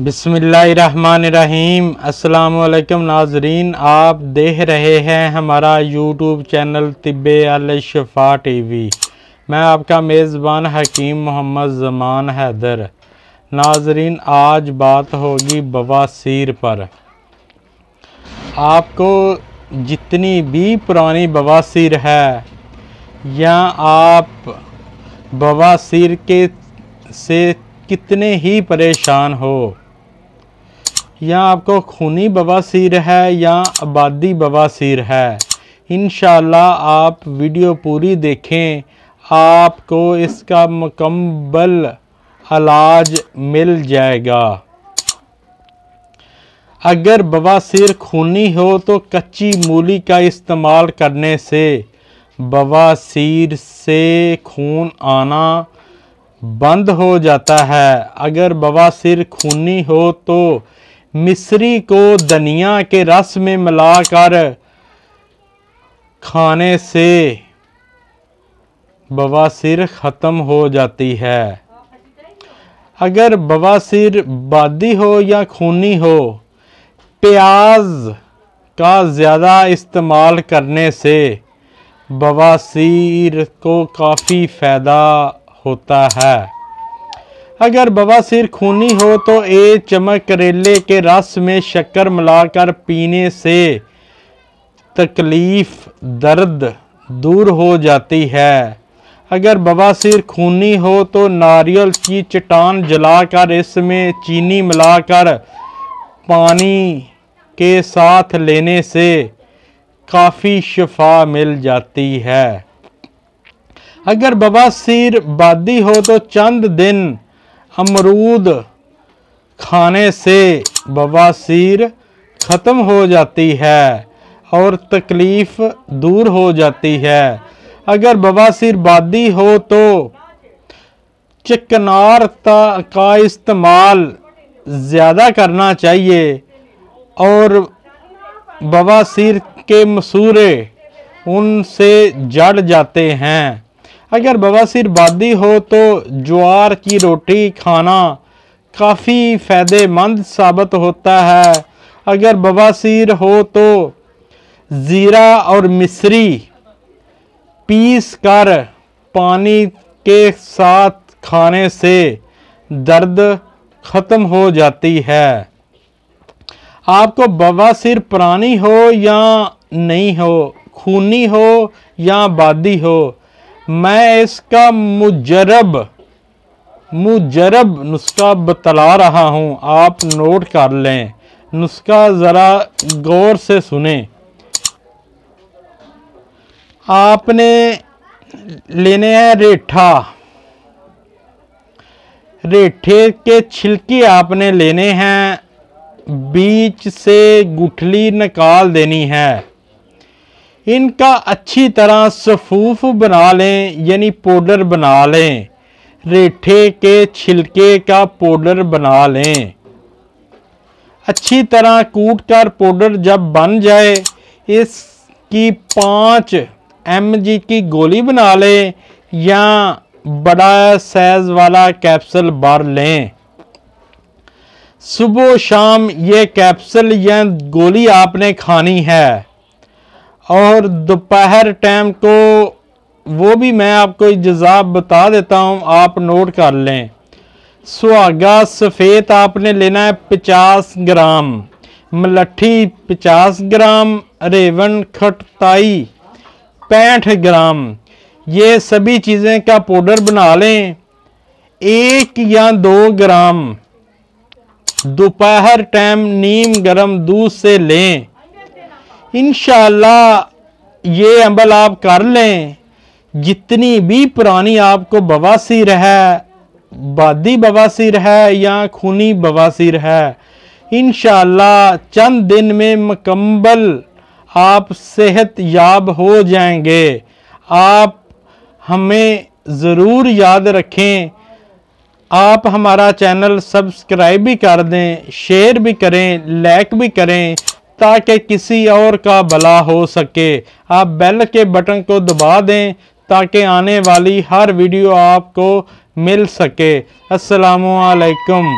बिस्मिल्लाहिर्रहमानिर्रहीम। अस्सलाम वालेकुम नाजरीन, आप देख रहे हैं हमारा यूट्यूब चैनल तिब्बे अल शिफा टीवी। मैं आपका मेज़बान हकीम मोहम्मद ज़मान हैदर। नाजरीन, आज बात होगी बवासीर पर। आपको जितनी भी पुरानी बवासीर है या आप बवासीर के से कितने ही परेशान हो, या आपको खूनी बवासीर है या आबादी बवासीर है, इंशाअल्लाह आप वीडियो पूरी देखें, आपको इसका मुकम्मल इलाज मिल जाएगा। अगर बवासीर खूनी हो तो कच्ची मूली का इस्तेमाल करने से बवासीर से खून आना बंद हो जाता है। अगर बवासीर खूनी हो तो मिश्री को धनिया के रस में मिलाकर खाने से बवासीर ख़त्म हो जाती है। अगर बवासीर बादी हो या खूनी हो, प्याज का ज़्यादा इस्तेमाल करने से बवासीर को काफ़ी फ़ायदा होता है। अगर बवासीर खूनी हो तो एक चम्मच करेले के रस में शक्कर मिलाकर पीने से तकलीफ़ दर्द दूर हो जाती है। अगर बवासीर खूनी हो तो नारियल की चट्टान जलाकर इसमें चीनी मिलाकर पानी के साथ लेने से काफ़ी शिफा मिल जाती है। अगर बवासीर बादी हो तो चंद दिन अमरूद खाने से बवासीर ख़त्म हो जाती है और तकलीफ़ दूर हो जाती है। अगर बवासीर बादी हो तो चिकनार का इस्तेमाल ज़्यादा करना चाहिए और बवासीर के मसूरे उनसे जड़ जाते हैं। अगर बवासीर बादी हो तो ज्वार की रोटी खाना काफ़ी फ़ायदेमंद साबित होता है। अगर बवासीर हो तो ज़ीरा और मिश्री पीस कर पानी के साथ खाने से दर्द ख़त्म हो जाती है। आपको बवासीर पुरानी हो या नहीं हो, खूनी हो या बादी हो, मैं इसका मुजरब नुस्खा बतला रहा हूँ, आप नोट कर लें। नुस्खा ज़रा गौर से सुने। आपने लेने हैं रेठा। रेठे के छिलके आपने लेने हैं, बीच से गुठली निकाल देनी है। इनका अच्छी तरह सफूफ बना लें, यानी पाउडर बना लें। रेठे के छिलके का पाउडर बना लें। अच्छी तरह कूट कर पाउडर जब बन जाए, इसकी 5 mg की गोली बना लें या बड़ा साइज वाला कैप्सूल भर लें। सुबह शाम ये कैप्सूल या गोली आपने खानी है और दोपहर टाइम को वो भी मैं आपको इजाज़त बता देता हूँ, आप नोट कर लें। सुहागा सफ़ेद आपने लेना है 50 ग्राम, मलट्ठी 50 ग्राम, रेवन खटताई 65 ग्राम। ये सभी चीज़ें का पाउडर बना लें। 1 या 2 ग्राम दोपहर टाइम नीम गर्म दूध से लें। इंशाअल्लाह ये अमल आप कर लें। जितनी भी पुरानी आपको बवासीर है, बादी बवासीर है या खूनी बवासीर है, इंशाअल्लाह चंद दिन में मुकम्मल आप सेहत याब हो जाएंगे। आप हमें ज़रूर याद रखें। आप हमारा चैनल सब्सक्राइब भी कर दें, शेयर भी करें, लाइक भी करें, ताकि किसी और का भला हो सके। आप बेल के बटन को दबा दें ताकि आने वाली हर वीडियो आपको मिल सके। अस्सलामु अलैकुम।